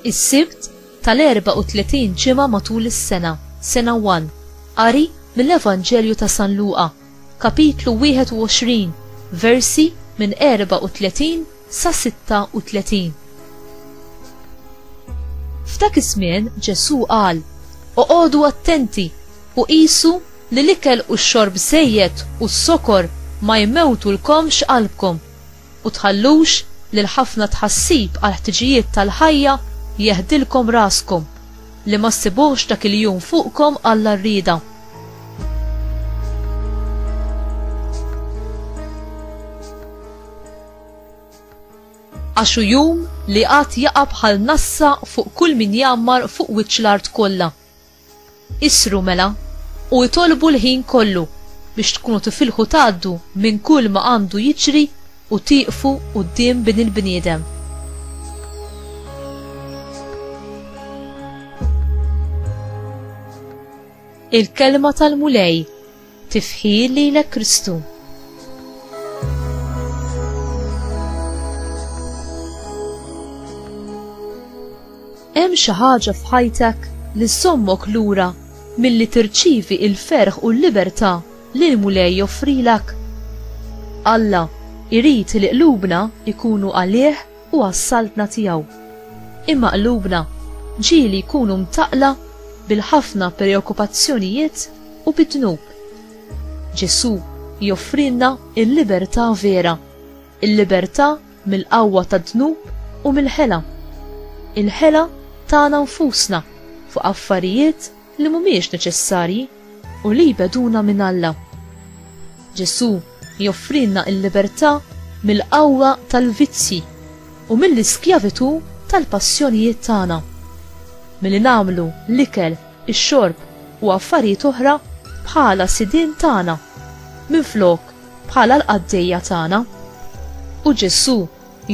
Is-Sibt tal-34 ġimgħa matul is-sena, sena 1. Qari mill-Evanġelju ta' San Luqa, kapitlu 21, versi minn 34 sa 36. F'dak iż-żmien Ġesu qal: oqgħodu attenti u qisu li l-ikel u x-xorb żejjed u s-sokor ma jmewtulkomx qalbkom u tħallux lil ħafna tħassib għal ħtiġijiet tal-ħajja jeħdilkom raskom li ma ssibux dak il-jum fuqkom Alla rrieda. Għaxu jum li qatt jaqa' bħal nassa fuq kull min jammar fuq wiċċ l-art kollha. Isru mela u jtolbu l-ħin kollu biex tkunu tifilħu tgħaddu minn kull ma għandu jiġri u tieqfu quddiem bin il-bniedem. Il-kelma tal-mulej tifħil lilek Kristu. Hemm xi ħaġa f'ħajtek li żommok lura milli tirċievi il-ferħ u l-libertà li l-mulej joffrilek. Alla irid li qlubna ikunu għalih u għas-saltna tiegħu. Imma qlubna ġieli jkunu mtaqla bil-ħafna preokkupazzjonijiet u bid-dnub. Ġesu joffrilna il-libertà vera, il-libertà mill-qawwa tad-dnub u mill-ħela. Il-ħela tagħna nfusna fuq affarijiet li mhumiex neċessarji u li jbeduna minn Alla. Ġesu joffrilna il-libertà mill-qawwa tal-vizzi u mill-iskjavitu tal-passjonijiet tagħna. Milli nagħmlu l-ikel, ix-xorb u affarijiet oħra bħala sidien tagħna, minflok bħala l-qaddejja tagħna. U Ġesu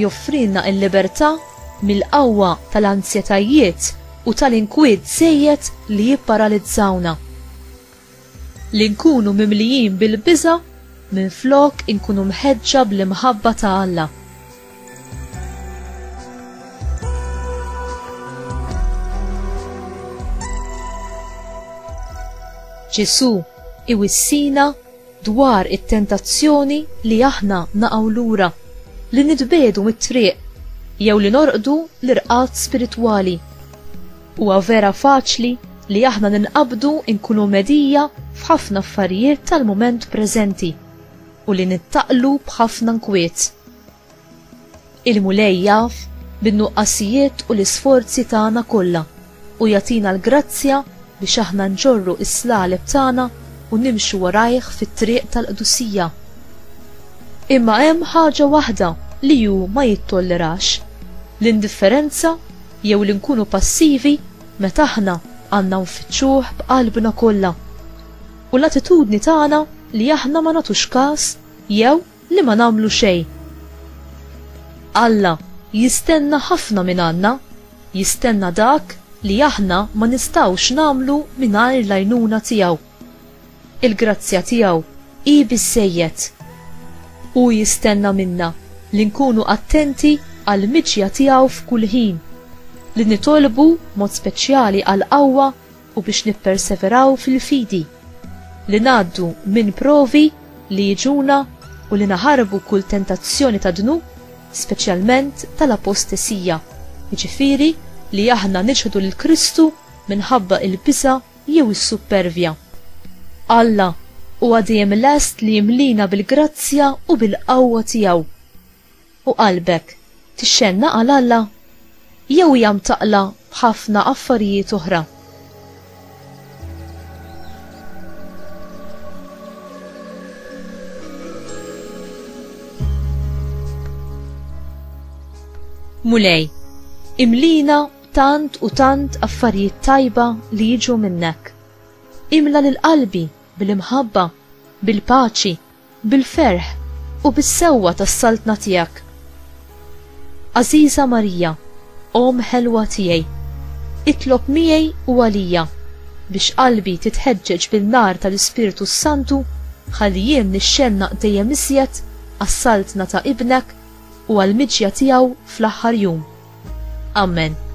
joffrilna il-libertà mill-qawwa tal-ansjetajiet u tal-inkwiet żejjed li jipparalizzawna. Li nkunu mimlijin bil-biża' minflok inkunu mħeġġa bl-imħabba ta' Alla. Ġesu iwissina dwar it-tentazzjoni li aħna naqgħu lura, li nitbedu mit-triq jew li norqdu l-irqad spiritwali. Huwa vera faċli li aħna ninqabdu nkunu medija f'ħafna affarijiet tal-mument preżenti u li nittaqlu b'ħafna nkwiet. Il-mulej jaf bin-nuqqasijiet u l-isforzi tagħna kollha u jagħtina l-grazzja biex aħna nġorru is-slaleb tagħna u nimxu warajh fit-triq tal-qdusija. Imma hemm ħaġa waħda li hu ma jittollerax: l-indifferenza jew li nkunu passivi meta aħna għandna nfittxuh b'qalbna kollha, u l-attitudni tagħna li aħna ma nagħtux każ jew li ma nagħmlu xejn. Alla jistenna ħafna minn għandna, jistenna dak li aħna ma nistgħux nagħmlu mingħajr l-għajnuna tiegħu. Il-grazzja tiegħu hi biżżejjed. U jistenna minna li nkunu attenti għal miġja tiegħu f'kull ħin, li nitolbu mod speċjali għal qawwa u biex nipperseveraw fil-fidi, li ngħaddu minn provi li jiġuna u li naħarbu kull tentazzjoni ta' dnub, speċjalment tal-apostesija, jiġifieri li aħna niġħdu lil Kristu minħabba il-biża' jew is-supervja. Alla huwa dejjem lest li jimlina bil-grazzja u bil-qawwa tiegħu. U qalbek tixxenna għal Alla jew jam taqla b'ħafna affarijiet oħra. Mulej, imlina tant u tant affarijiet tajba li jiġu minnek. Imla lil qalbi bil-imħabba, bil-paċi, bil-ferħ u bis-sewwa tas-saltna tiegħek. Aziza Marija, Om ħelwa tiegħi, itlob miegħi u għalija biex qalbi titħeġġeġ bil-nar tal-Ispiritu Santu ħalli jien nixxennaq dejjem iżjed għas-saltna ta' ibnek u għall-miġja tiegħu fl-aħħar jum. Amen.